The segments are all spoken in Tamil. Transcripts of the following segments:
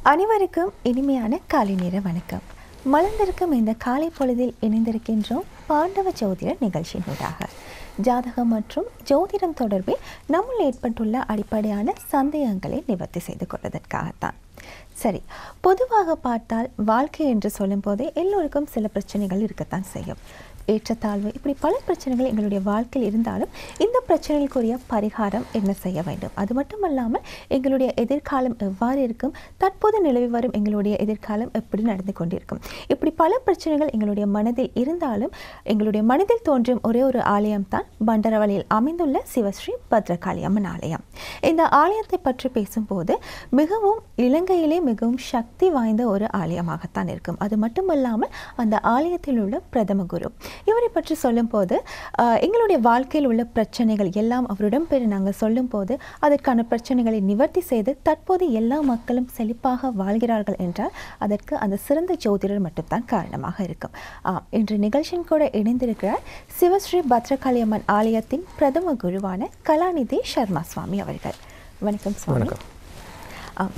அனைவருக்கும் இனிமையான காலை நேர வணக்கம். மலர்ந்திருக்கும் இந்த காலை பொழுதில் இணைந்திருக்கின்றோம் பாண்டவ ஜோதிடர் நிகழ்ச்சியினூடாக. ஜாதகம் மற்றும் ஜோதிடம் தொடர்பில் நம்முள் ஏற்பட்டுள்ள அடிப்படையான சந்தேகங்களை நிவர்த்தி செய்து கொள்வதற்காகத்தான். சரி, பொதுவாக பார்த்தால் வாழ்க்கை என்று சொல்லும் போதே எல்லோருக்கும் சில பிரச்சனைகள் இருக்கத்தான் செய்யும். ஏற்றத்தாழ்வு, இப்படி பல பிரச்சனைகள் எங்களுடைய வாழ்க்கையில் இருந்தாலும் இந்த பிரச்சனைகளுக்குரிய பரிகாரம் என்ன செய்ய வேண்டும், அது மட்டுமல்லாமல் எங்களுடைய எதிர்காலம் எவ்வாறு இருக்கும், தற்போது நிலவி வரும் எங்களுடைய எதிர்காலம் எப்படி நடந்து கொண்டிருக்கும், இப்படி பல பிரச்சனைகள் எங்களுடைய மனதில் இருந்தாலும் எங்களுடைய மனதில் தோன்றும் ஒரே ஒரு ஆலயம் தான் பண்டரவளையில் அமைந்துள்ள சிவஸ்ரீ பத்ரகாளி அம்மன் ஆலயம். இந்த ஆலயத்தை பற்றி பேசும்போது மிகவும் இலங்கையிலே மிகவும் சக்தி வாய்ந்த ஒரு ஆலயமாகத்தான் இருக்கும். அது மட்டுமல்லாமல் அந்த ஆலயத்தில் உள்ள பிரதம குரு இவரை பற்றி சொல்லும் போது எங்களுடைய வாழ்க்கையில் உள்ள பிரச்சனைகள் எல்லாம் அவரிடம் பேர் நாங்கள் சொல்லும் போது அதற்கான பிரச்சனைகளை நிவர்த்தி செய்து தற்போது எல்லா மக்களும் செழிப்பாக வாழ்கிறார்கள் என்றால் அதற்கு அந்த சிறந்த ஜோதிடர் மட்டும்தான் காரணமாக இருக்கும். இன்று நிகழ்ச்சியின் கூட இணைந்திருக்கிறார் சிவஸ்ரீ பத்ரகாளி அம்மன் ஆலயத்தின் பிரதம குருவான கலாநிதி சர்மா சுவாமி அவர்கள். வணக்கம் சுவாமி.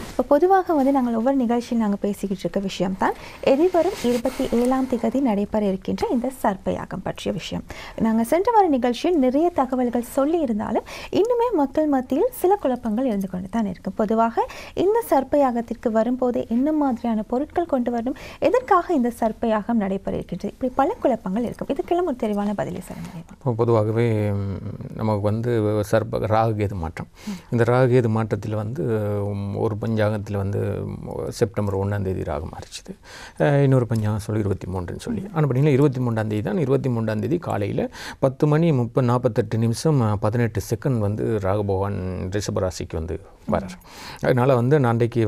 இப்போ பொதுவாக நாங்கள் ஒவ்வொரு நிகழ்ச்சியில் நாங்கள் பேசிக்கிட்டு இருக்க விஷயம் தான் எதிர்வரும் 27ஆம் தேதி நடைபெற இருக்கின்ற இந்த சர்ப்பயாகம் பற்றிய விஷயம். நாங்கள் சென்ற வார நிகழ்ச்சியில் நிறைய தகவல்கள் சொல்லி இருந்தாலும் இன்னுமே மக்கள் மத்தியில் சில குழப்பங்கள் இருந்து கொண்டு தான் இருக்கும். பொதுவாக இந்த சர்ப்பயாகத்திற்கு வரும்போது என்ன மாதிரியான பொருட்கள் கொண்டு வரணும், எதற்காக இந்த சர்ப்பயாகம் நடைபெற இருக்கின்றது, இப்படி பல குழப்பங்கள் இருக்கும். இதுக்கெல்லாம் ஒரு தெளிவான பதிலை சொல்ல முடியும்? பொதுவாகவே நமக்கு ராகுகேது மாற்றம், இந்த ராகுகேது மாற்றத்தில் ஒரு பஞ்சாங்கத்தில் செப்டம்பர் 1ஆம் தேதி ராகம் மாறிச்சுது. இன்னொரு பஞ்சாங்கம் சொல்லி 23ன்னு சொல்லி. ஆனால் பார்த்தீங்கன்னா 23ஆம் தேதி தான். 23ஆம் தேதி காலையில் 10 மணி 48 நிமிஷம் 18 செகண்ட் ராகு பகவான் ரிஷபராசிக்கு வரார். அதனால் அன்றைக்கு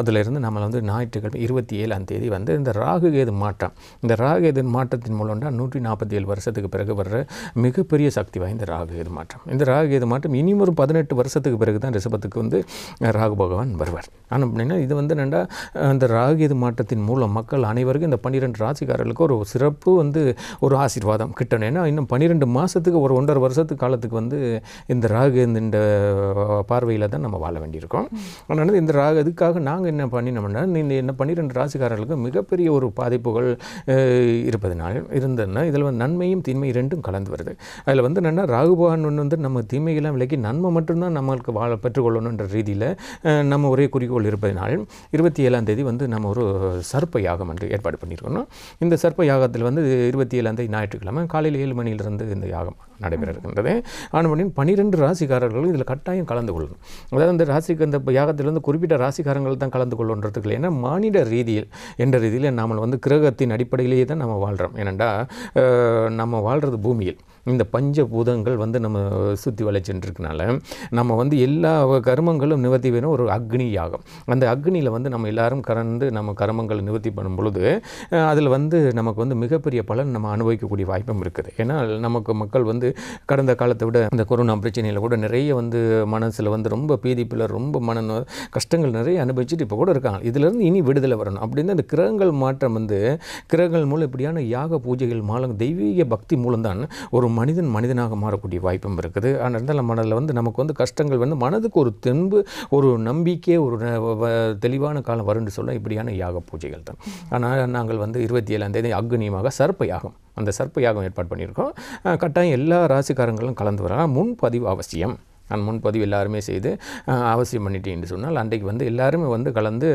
அதிலிருந்து நம்ம ஞாயிற்றுக்கிழமை 27ஆம் தேதி இந்த ராகுகேது மாற்றம், இந்த ராகுகேது மாற்றத்தின் மூலம் தான் 147 வருஷத்துக்கு பிறகு வர்ற மிகப்பெரிய சக்தி வாய்ந்த ராகுகேது மாற்றம். இந்த ராகுகேது மாற்றம் இனியும் ஒரு 18 வருஷத்துக்கு பிறகு தான் ரிஷபத்துக்கு ராகு பகவான் வருவார். ஆனால் அப்படின்னா இது என்னென்னா அந்த ராகுகேது மாற்றத்தின் மூலம் மக்கள் அனைவருக்கும் இந்த 12 ராசிக்காரர்களுக்கு ஒரு சிறப்பு ஒரு ஆசீர்வாதம் கிட்டணும். ஏன்னா இன்னும் 12 மாதத்துக்கு ஒரு 1.5 வருஷத்துக்கு காலத்துக்கு இந்த ராகுகேது இந்த பார்வையில் தான் நம்ம வாழ வேண்டியிருக்கோம். அதனால் இந்த இதுக்காக நாங்கள் என்ன பண்ணினோம்னா, இந்த 12 ராசிக்காரர்களுக்கு மிகப்பெரிய ஒரு பாதிப்புகள் இருந்ததுன்னா இதில் நன்மையும் தீமை ரெண்டும் கலந்து வருது. அதில் என்னென்னா ராகு பகவான் நம்ம தீமைகளாம் விலக்கி நன்மை மட்டும்தான் நம்மளுக்கு பெற்றுக்கொள்ளணுன்ற ரீதியில் நம்ம ஒரே குறிக்கோள் இருப்பதனால் 27ஆம் தேதி நம்ம ஒரு சர்ப்ப யாகம் என்று ஏற்பாடு பண்ணியிருக்கணும். இந்த சர்ப்ப யாகத்தில் 27ஆம் தேதி ஞாயிற்றுக்கிழமை காலையில் 7 மணியிலிருந்து இந்த யாகம் நடைபெற இருக்கின்றது. ஆனால் 12 ராசிக்காரர்களும் இதில் கட்டாயம் கலந்து கொள்ளணும். அதாவது அந்த இந்த யாகத்திலிருந்து குறிப்பிட்ட ராசிக்காரங்கள் தான் கலந்து கொள்ளணுன்றதுக்கு ஏன்னா மானிட ரீதியில் என்ற ரீதியில் நாம் கிரகத்தின் அடிப்படையிலேயே தான் நம்ம வாழ்கிறோம். ஏனெண்டா நம்ம வாழ்கிறது பூமியில் இந்த பஞ்சபூதங்கள் நம்ம சுற்றி வளைச்சுருக்கனால நம்ம எல்லா கர்மங்களும் நிவர்த்தி வேணும். ஒரு அக்னி யாகம், அந்த அக்னியில் நம்ம எல்லாரும் கறந்து நம்ம கர்மங்களை நிவர்த்தி பண்ணும் பொழுது அதில் நமக்கு மிகப்பெரிய பலன் நம்ம அனுபவிக்கக்கூடிய வாய்ப்பும் இருக்குது. ஏன்னா நமக்கு மக்கள் கடந்த காலத்தை விட இந்த கொரோனா பிரச்சனையில் கூட நிறைய மனசில் ரொம்ப பீதிப்பில் ரொம்ப கஷ்டங்கள் நிறைய அனுபவிச்சுட்டு இப்போ கூட இருக்காங்க. இதிலிருந்து இனி விடுதலை வரணும் அப்படின்னு அந்த கிரகங்கள் மாற்றம் கிரகங்கள் மூலம் இப்படியான யாக பூஜைகள் மூலம் தெய்வீக பக்தி மூலம்தான் ஒரு மனிதனாக மாறக்கூடிய வாய்ப்பும் இருக்குது. அதனால் மனதில் நமக்கு கஷ்டங்கள் மனதுக்கு ஒரு தென்பு, ஒரு நம்பிக்கை, ஒரு தெளிவான காலம் வரும்னு சொல்ல இப்படியான யாக பூஜைகள் தான். ஆனால் நாங்கள் 27ஆம் தேதி அக்னியமாக சர்ப்ப யாகம், அந்த சர்ப்ப யாகம் ஏற்பாடு பண்ணியிருக்கோம். கட்டாயம் எல்லா ராசிக்காரங்களும் கலந்து வரலாம். முன்பதிவு அவசியம். நான் முன்பதிவு எல்லாருமே செய்து அவசியம் பண்ணிட்டேன்னு சொன்னால் அன்றைக்கு எல்லாருமே கலந்து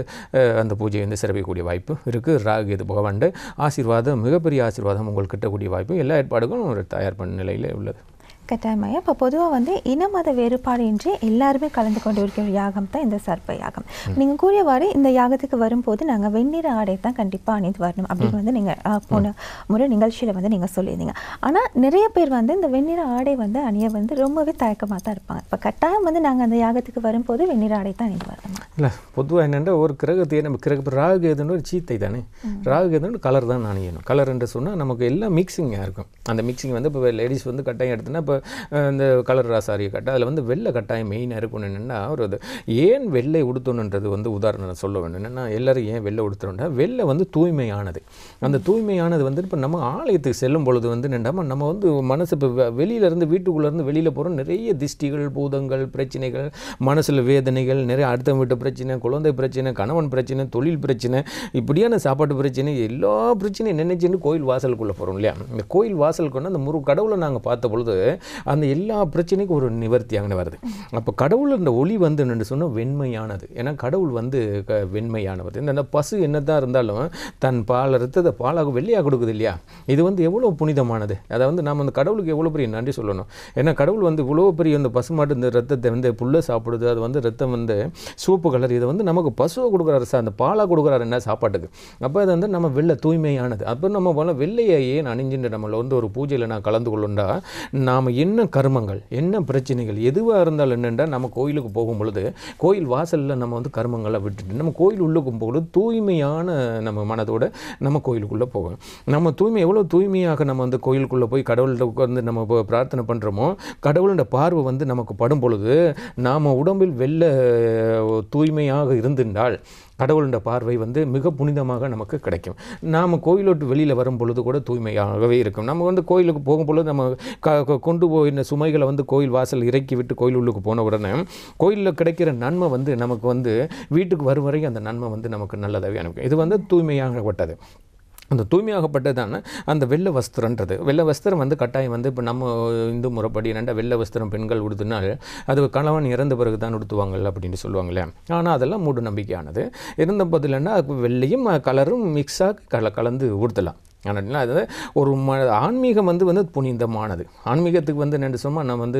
அந்த பூஜையை சிறப்பிக்கக்கூடிய வாய்ப்பு இருக்குது. ராகுகேது பகவான் ஆசீர்வாதம், மிகப்பெரிய ஆசீர்வாதம் உங்களுக்கு கிட்டக்கூடிய வாய்ப்பு எல்லா ஏற்பாடுகளும் ஒரு தயார் பண்ண நிலையில் உள்ளது. கட்டாயமாக இப்போ பொதுவாக இன மத வேறுபாடு இன்றி எல்லாருமே கலந்து கொண்டு இருக்கிற யாகம் தான் இந்த சர்ப்ப யாகம். நீங்கள் கூறியவாறு இந்த யாகத்துக்கு வரும்போது நாங்கள் வெண்ணிற ஆடை தான் கண்டிப்பாக அணிந்து வரணும் அப்படின்னு நீங்கள் போன முறை நிகழ்ச்சியில் நீங்கள் சொல்லியிருந்தீங்க. ஆனால் நிறைய பேர் இந்த வெண்ணிற ஆடை அணிய ரொம்பவே தயக்கமாக தான் இருப்பாங்க. இப்போ கட்டாயம் நாங்கள் அந்த யாகத்துக்கு வரும்போது வெண்ணிற ஆடை தான் அணிந்து வரணும். இல்லை, பொதுவாக என்னென்னா ஒரு கிரகத்தையே நம்ம ராகுகேதுன்னு ஒரு சீத்தை தானே, ராகுகேதுன்னு கலர் தான் அணியணும். கலர் என்று சொன்னால் நமக்கு எல்லாம் மிக்சிங்காக இருக்கும். அந்த மிக்சிங் இப்போ லேடிஸ் கட்டாயம் எடுத்தோன்னா இப்போ இந்த கலர் ராசாரிய கட்டை அதில் வந்து வெள்ளை கட்டாயம் மெயினாக இருக்கணும். என்னென்னா ஒரு ஏன் வெள்ளை உடுத்தணுன்றது வந்து உதாரணம் சொல்ல வேண்டும். என்னென்னா எல்லோரும் ஏன் வெள்ளை உடுத்தணுன்னா வெள்ளை வந்து தூய்மையானது. அந்த தூய்மையானது வந்து இப்போ நம்ம ஆலயத்துக்கு செல்லும் பொழுது வந்து என்னென்னா நம்ம வந்து மனசு இப்போ வெளியிலேருந்து வீட்டுக்குள்ளேருந்து வெளியில் போகிறோம், நிறைய திஷ்டிகள் பூதங்கள் பிரச்சனைகள் மனசில் வேதனைகள் நிறைய அடுத்த வீட்டு பிரச்சனை குழந்தை பிரச்சனை கணவன் பிரச்சனை தொழில் பிரச்சனை இப்படியான சாப்பாட்டு பிரச்சனை எல்லா பிரச்சனையும் நினைச்சுன்னு கோயில் வாசலுக்குள்ளே போகிறோம் இல்லையா. இந்த கோயில் வாசலுக்கு வந்து அந்த கடவுளை நாங்கள் பார்த்த பொழுது அந்த எல்லா பிரச்சனைக்கும் ஒரு நிவர்த்தியாக வருது. அப்போ கடவுள் அந்த ஒளி வந்து என்னென்னு சொன்னால் வெண்மையானது. ஏன்னா கடவுள் வந்து வெண்மையானது. இந்த பசு என்னதான் இருந்தாலும் தன் பால் ரத்தத்தை பாலாக வெள்ளையாக கொடுக்குது இல்லையா. இது வந்து எவ்வளோ புனிதமானது. அதை வந்து நாம் அந்த கடவுளுக்கு எவ்வளோ பெரிய நன்றி சொல்லணும். ஏன்னா கடவுள் வந்து இவ்வளோ பெரிய அந்த பசுமாட்டு இந்த ரத்தத்தை வந்து புல்லை சாப்பிடுது, அது வந்து ரத்தம் வந்து சூப்பு கலர், இதை வந்து நமக்கு பசுவை கொடுக்குறாரு சார், அந்த பாலாக கொடுக்குறாரு என்ன சாப்பாட்டுக்கு. அப்போ அது வந்து நம்ம வெள்ளை தூய்மையானது. அப்போ நம்ம போல வெள்ளையை ஏன் அணிஞ்சுட்டு நம்மளை வந்து ஒரு பூஜையில் நான் கலந்து கொள்ளுண்டா நாம் என்ன கர்மங்கள் என்ன பிரச்சனைகள் எதுவாக இருந்தாலும் என்னென்னா நம்ம கோயிலுக்கு போகும் பொழுது கோயில் வாசலில் நம்ம வந்து கர்மங்களை விட்டுட்டு நம்ம கோயில் உள்ளுக்கு போகும்போது தூய்மையான நம்ம மனதோடு நம்ம கோயிலுக்குள்ளே போகணும். நம்ம தூய்மை எவ்வளோ தூய்மையாக நம்ம வந்து கோயிலுக்குள்ளே போய் கடவுள்கிட்ட உட்கார்ந்து நம்ம பிரார்த்தனை பண்ணுறோமோ கடவுளோட பார்வை வந்து நமக்கு படும் பொழுது நாம் உடம்பில் வெள்ளை தூய்மையாக இருந்திருந்தால் கடவுளோட பார்வை வந்து மிக புனிதமாக நமக்கு கிடைக்கும். நாம் கோயிலோட்டு வெளியில் வரும் பொழுது கூட தூய்மையாகவே இருக்கும். நம்ம வந்து கோயிலுக்கு போகும் பொழுது நம்ம கொண்டு போயின சுமைகளை வந்து கோயில் வாசல் இறக்கி விட்டு கோயில் உள்ளுக்கு போன உடனே கோயிலில் கிடைக்கிற நன்மை வந்து நமக்கு வந்து வீட்டுக்கு வரும் வரைக்கும் அந்த நன்மை வந்து நமக்கு நல்லதாகவே அனுப்பும். இது வந்து தூய்மையாகப்பட்டது. அந்த தூய்மையாகப்பட்டதான அந்த வெள்ளை வஸ்திரன்றது வெள்ளை வஸ்திரம் வந்து கட்டாயம் வந்து இப்போ நம்ம இந்து முறைப்படி என்னென்னா வெள்ளை வஸ்திரம் பெண்கள் உடுத்தினால் அது கணவன் இறந்த பிறகு தான் உடுத்துவாங்கள்ல அப்படின்னு சொல்லுவாங்களே. ஆனால் அதெல்லாம் மூட நம்பிக்கையானது. இருந்த பதில்னா வெள்ளையும் கலரும் மிக்ஸாக கலந்து உடுத்தலாம். ஆனால் அது ஒரு ஆன்மீகம் வந்து புனிதமானது. ஆன்மீகத்துக்கு வந்து என்ன சொன்னால்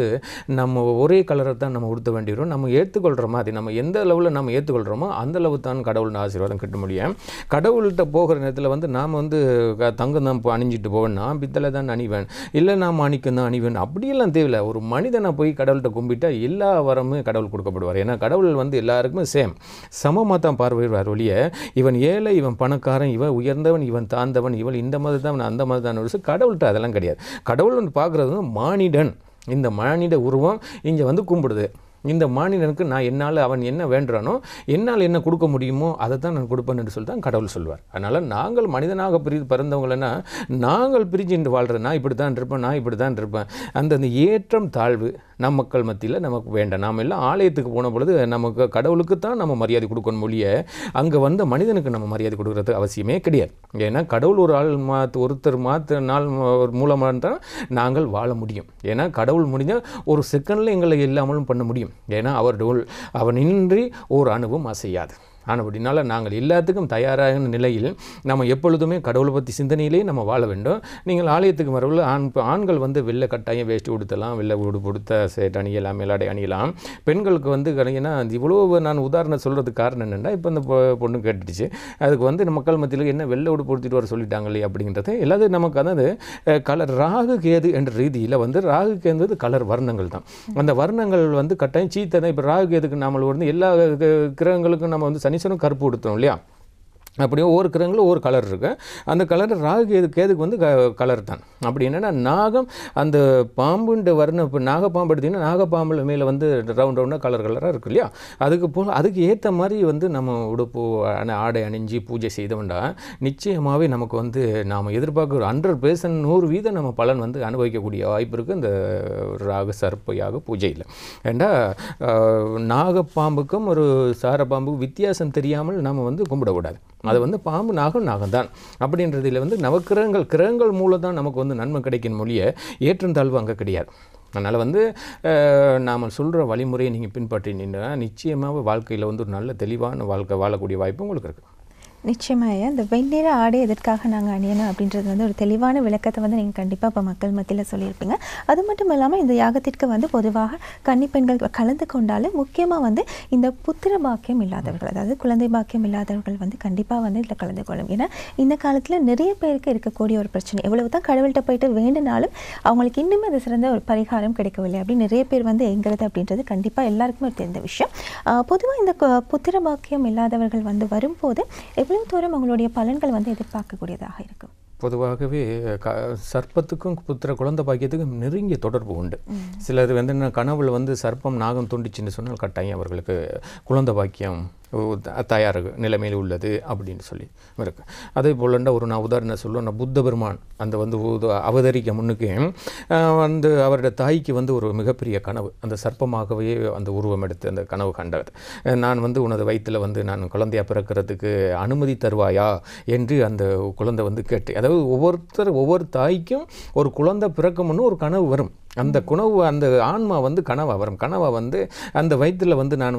நம்ம ஒரே கலரை தான் நம்ம உடுத்த வேண்டியிருக்கும். நம்ம ஏற்றுக்கொள்கிற மாதிரி நம்ம எந்த அளவில் நம்ம ஏற்றுக்கொள்கிறோமோ அந்த அளவு தான் கடவுளோட ஆசீர்வாதம் கிட்ட முடியும். கடவுள்கிட்ட போகிற நேரத்தில் வந்து நாம் வந்து தங்கம் தான் அணிஞ்சிட்டு போவேன்னா பித்தளை தான் அணிவேன், இல்லை நான் மாணிக்கம் தான் அணிவேன், அப்படியெல்லாம் தேவையில்லை. ஒரு மனிதனை போய் கடவுள்கிட்ட கும்பிட்டா எல்லா வரமும் கடவுள் கொடுக்கப்படுவார். ஏன்னா கடவுள் வந்து எல்லாருக்குமே சமமாக தான் பார்வையிடுவார் ஒழிய இவன் ஏழை இவன் பணக்காரன் இவன் உயர்ந்தவன் இவன் தாழ்ந்தவன் இவன் இந்த மதம் தான் அந்த மதம் தான் கடவுள்கிட்ட அதெல்லாம் கிடையாது. கடவுள் வந்து பார்க்குறது மானிடன். இந்த மானிட உருவம் இங்கே வந்து கும்பிடுது. இந்த மாநிலனுக்கு நான் என்னால் அவன் என்ன வேண்டுறானோ என்னால் என்ன கொடுக்க முடியுமோ அதை தான் நான் கொடுப்பேன் என்று சொல்லி தான் கடவுள் சொல்வார். அதனால் நாங்கள் மனிதனாக பிறந்தவங்களன்னா நாங்கள் பிரிஞ்சு வாழ்கிறேன். நான் இப்படி தான் இருப்பேன், நான் இப்படி தான் இருப்பேன். அந்த ஏற்றம் தாழ்வு நம் மக்கள் மத்தியில் நமக்கு வேண்டாம். நாம் எல்லாம் ஆலயத்துக்கு போன பொழுது நமக்கு கடவுளுக்கு தான் நம்ம மரியாதை கொடுக்கணும் மொழிய அங்கே வந்த மனிதனுக்கு நம்ம மரியாதை கொடுக்குறது அவசியமே கிடையாது. ஏன்னா கடவுள் ஒரு ஆள் ஒருத்தர் நாள் மூலமாக தான் நாங்கள் வாழ முடியும். ஏன்னா கடவுள் முடிஞ்சால் ஒரு செகண்டில் எங்களை இல்லாமலும் பண்ண முடியும். ஏன்னா அவனின்றி ஒரு அணுவும் அசையாது. ஆனபடினால நாங்கள் எல்லாத்துக்கும் தயாராக நிலையில் நம்ம எப்பொழுதுமே கடவுளை பற்றி சிந்தனையிலேயே நம்ம வாழ வேண்டும். நீங்கள் ஆலயத்துக்கு வரவில் ஆண்கள் வந்து வெள்ளை கட்டாயம் வேஷ்டி உடுத்தலாம், வெள்ளை உடுத்த சேட் அணியலாம், மேலாடை அணியலாம். பெண்களுக்கு வந்து கிடைக்கினா இவ்வளோ நான் உதாரணம் சொல்கிறதுக்கு காரணம் என்னென்னா இப்போ இந்த பொண்ணு கேட்டுடுச்சு அதுக்கு வந்து மக்கள் மத்தியில் என்ன வெள்ளை உடுப்பு உடுத்திட்டு வர சொல்லிட்டாங்களே அப்படின்றது எல்லாத்தையும் நமக்கு அதாவது கலர் ராகு கேது என்ற ரீதியில் வந்து ராகு கேது கலர் வர்ணங்கள் தான். அந்த வர்ணங்கள் வந்து கட்டாயம் சீத்தை தான். இப்போ ராகு கேதுக்கு நம்ம வந்து எல்லா கிரகங்களுக்கும் நம்ம வந்து சனீஸ்வரன் கருப்பு உடுத்துறோம் இல்லையா. அப்படியே ஒவ்வொரு கிரகங்களும் ஒவ்வொரு கலர் இருக்குது. அந்த கலர் ராகு கேதுக்கு வந்து கலர் தான். அப்படி என்னென்னா நாகம் அந்த பாம்புன்ற வர்ணம் இப்போ நாகப்பாம்பு எடுத்திங்கன்னா நாகப்பாம்பில் மேலே வந்து ரவுண்டாக கலராக இருக்கு இல்லையா. அதுக்கு ஏற்ற மாதிரி வந்து நம்ம உடுப்பு ஆடை அணிஞ்சு பூஜை செய்தோம்னா நிச்சயமாகவே நமக்கு வந்து நாம் எதிர்பார்க்குற 100% 100% நம்ம பலன் வந்து அனுபவிக்கக்கூடிய வாய்ப்பு இருக்குது இந்த ராகு சர்ப்பயாக பூஜையில். ஏண்டா நாகப்பாம்புக்கும் ஒரு சாரப்பாம்புக்கும் வித்தியாசம் தெரியாமல் நம்ம வந்து கும்பிடக்கூடாது. அது வந்து பாம்பு நாகம் தான் அப்படின்றதில் வந்து கிரகங்கள் மூலம் தான் நமக்கு வந்து நன்மை கிடைக்கும் மொழியை ஏற்றம் தாழ்வு அங்கே கிடையாது. அதனால் வந்து நாம் சொல்கிற வழிமுறையை நீங்கள் பின்பற்றினீங்கன்னா நிச்சயமாக வாழ்க்கையில் வந்து ஒரு நல்ல தெளிவான வாழ்க்கை வாழக்கூடிய வாய்ப்பு உங்களுக்கு இருக்குது. நிச்சயமாக இந்த வெண்ணிற ஆடை எதற்காக நாங்கள் அணியணும் அப்படின்றது வந்து ஒரு தெளிவான விளக்கத்தை வந்து நீங்கள் கண்டிப்பாக இப்போ மக்கள் மத்தியில் சொல்லியிருப்பீங்க. அது மட்டும் இல்லாமல் இந்த யாகத்திற்கு வந்து பொதுவாக கன்னிப்பெண்கள் கலந்து கொண்டாலும் முக்கியமாக வந்து இந்த புத்திர பாக்கியம் இல்லாதவர்கள் அதாவது குழந்தை பாக்கியம் இல்லாதவர்கள் வந்து கண்டிப்பாக வந்து இதில் கலந்து கொள்ளும். ஏன்னா இந்த காலத்தில் நிறைய பேருக்கு இருக்கக்கூடிய ஒரு பிரச்சனை எவ்வளவு தான் கடவுள்கிட்ட போயிட்டு வேண்டுனாலும் அவங்களுக்கு இன்னுமே அது சிறந்த ஒரு பரிகாரம் கிடைக்கவில்லை அப்படின்னு நிறைய பேர் வந்து எங்கிறது அப்படின்றது கண்டிப்பாக எல்லாருக்குமே ஒரு தெரிந்த விஷயம். பொதுவாக இந்த புத்திர பாக்கியம் இல்லாதவர்கள் வந்து வரும்போது எவ்வளவு தூரம் அவங்களுடைய பலன்கள் வந்து எதிர்பார்க்கக்கூடியதாக இருக்கும்? பொதுவாகவே சர்ப்பத்துக்கும் குழந்தை பாக்கியத்துக்கும் நெருங்கிய தொடர்பு உண்டு. சிலர் வந்து கனவுல வந்து சர்ப்பம் நாகம் துண்டிச்சுன்னு சொன்னால் கட்டாயம் அவர்களுக்கு குழந்தை பாக்கியம் தயார் நிலைமையில் உள்ளது அப்படின்னு சொல்லி இருக்கு. அதே போலண்டா நான் உதாரணம் சொல்லுவேன். புத்த பெருமான் அந்த வந்து அவதரிக்க முன்னுக்கு வந்து அவருடைய தாய்க்கு வந்து ஒரு மிகப்பெரிய கனவு, அந்த சர்ப்பமாகவே அந்த உருவம் எடுத்து அந்த கனவு கண்டது. நான் வந்து உனது வயிற்றில் வந்து நான் குழந்தையாக பிறக்கிறதுக்கு அனுமதி தருவாயா என்று அந்த குழந்தை வந்து கேட்டு, அதாவது ஒவ்வொரு தாய்க்கும் ஒரு குழந்தை பிறக்கும்னு ஒரு கனவு வரும். அந்த அந்த ஆன்மா வந்து கனவா வரும். கனவா வந்து அந்த வயிற்றில் வந்து நான்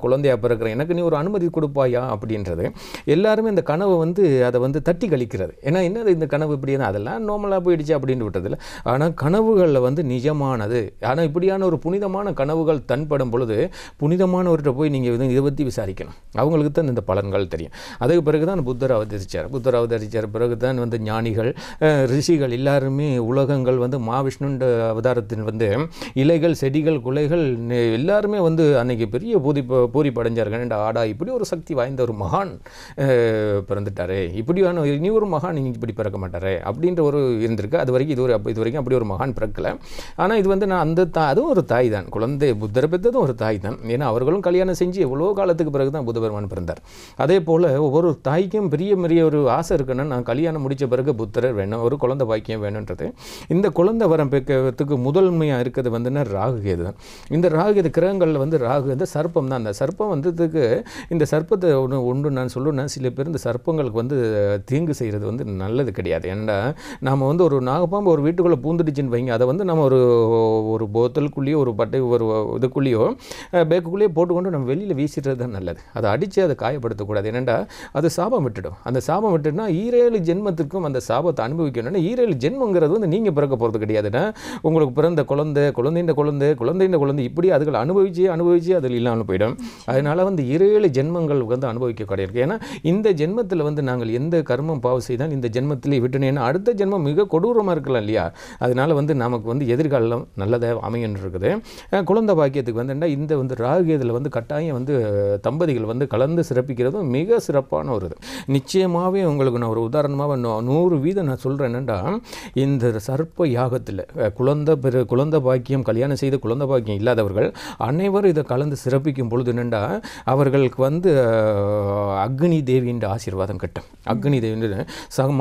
குழந்தையாக பிறக்கிறேன், எனக்கு நீ ஒரு அனுமதி கொடுப்பாயா அப்படின்றது. எல்லாருமே இந்த கனவை வந்து அதை வந்து தட்டி கழிக்கிறது. ஏன்னா என்னது இந்த கனவு இப்படி அதெல்லாம் நார்மலாக போயிடுச்சு அப்படின்னு விட்டதில்லை. ஆனால் கனவுகளில் வந்து நிஜமானது. ஆனால் இப்படியான ஒரு புனிதமான கனவுகள் தன்படும் பொழுது புனிதமானவர்கிட்ட போய் நீங்கள் இதை பற்றி விசாரிக்கணும். அவங்களுக்கு தான் இந்த பலன்கள் தெரியும். அதுக்கு பிறகு தான் புத்தர் அவதரித்தார். பிறகு தான் வந்து ஞானிகள், ரிஷிகள் எல்லாருமே உலகங்கள் வந்து மாவிஷ்ணுன்ற அவதாரத்தின் வந்து இலைகள், செடிகள், குலைகள் எல்லாருமே வந்து அன்னைக்கு பெரிய பூரிப்படைஞ்சார்கள். ஆடா, இப்படி ஒரு சக்தி வாய்ந்த ஒரு மகான் பிறந்துட்டாரே, இப்படியான இனி ஒரு மகான் நீங்கள் இப்படி பிறக்க மாட்டாரே அப்படின்ற ஒரு இருந்திருக்கு. இது வரைக்கும் அப்படி ஒரு மகான் பிறக்கலை. ஆனால் இது வந்து நான் அதுவும் ஒரு தாய் தான். குழந்தை புத்தரை பெற்றதும் ஒரு தாய் தான். ஏன்னா அவர்களும் கல்யாணம் செஞ்சு எவ்வளோ காலத்துக்கு பிறகு தான் புத்த பெருமான் பிறந்தார். அதே போல் ஒவ்வொரு தாய்க்கும் பெரிய ஒரு ஆசை இருக்குன்னா, நான் கல்யாணம் முடித்த பிறகு புத்தரர் வேணும், ஒரு குழந்தை பாக்கியம் வேணுன்றது. இந்த குழந்தை வரம் பெறத்துக்கு முதன்மையாக இருக்கிறது வந்துன்னா ராகு கேது தான். இந்த ராகு கேது கிரகங்களில் வந்து ராகு வந்து சர்ப்பம் தான். அந்த சர்ப்பம் வந்ததுக்கு இந்த சர்ப்பத்தை ஒன்று நான் சொல்லுவேன்னா, சில பேர் இந்த சர்ப்பங்களுக்கு வந்து தீங்கு செய்கிறது வந்து நல்லது கிடையாது. ஏன்னா நாம் வந்து ஒரு நாகப்பாம்பு ஒரு வீட்டுக்குள்ளே பூந்துடுச்சுன்னு வைங்க, அதை வந்து நம்ம ஒரு போத்தலுக்குள்ளேயோ ஒரு பட்டை ஒரு இதுக்குள்ளேயோ பேக்குள்ளேயோ போட்டுக்கொண்டு நம்ம வெளியில் வீசிடுறது தான் நல்லது. அதை அடித்து அதை காயப்படுத்தக்கூடாது. ஏன்னா அது சாபம் விட்டுடும். அந்த சாபம் விட்டுட்டுனா 7 ஜென்மத்திற்கும் அந்த சாபத்தை அனுபவிக்கணும்னா 7 ஜென்மங்கிறது வந்து நீங்கள் பிறக்க போகிறது கிடையாதுன்னா, உங்களுக்கு பிறந்த குழந்தைன்ற குழந்தை இப்படி அதுகள் அனுபவிச்சு அதில் இல்லாமல் போயிடும். அதனால் வந்து 7 ஜென்மங்கள் வந்து அனுபவிக்க கிடையாது. ஏன்னா இந்த ஜென்மத்தில் வந்து நாங்கள் எந்த கர்மம் பாவம் செய்தால் இந்த ஜென்மத்திலே விட்டுனேன்னா அடுத்த ஜென்மம் மிக கொடூரமாக இருக்கலாம் இல்லையா. அதனால் வந்து நமக்கு வந்து எதிர்காலம் நல்லதாக அமையன்னு இருக்குது. குழந்தை பாக்கியத்துக்கு வந்து இந்த வந்து ராகு இதில் வந்து கட்டாயம் வந்து தம்பதிகள் வந்து கலந்து சிறப்பிக்கிறதும் மிக சிறப்பான ஒரு இது. நிச்சயமாகவே உங்களுக்கு நான் ஒரு உதாரணமாக 100% நான் சொல்கிறேன். என்னென்னா இந்த சர்ப்ப யாகத்தில் குழந்தை பாக்கியம் கல்யாணம் செய்து குழந்தை பாக்கியம் இல்லாதவர்கள் அனைவரும் இதை கலந்து சிறப்பிக்கும் பொழுது என்னென்னா அவர்களுக்கு வந்து அக்னி தேவியின் ஆசீர்வாதம் கிட்டும். அக்னி தேவி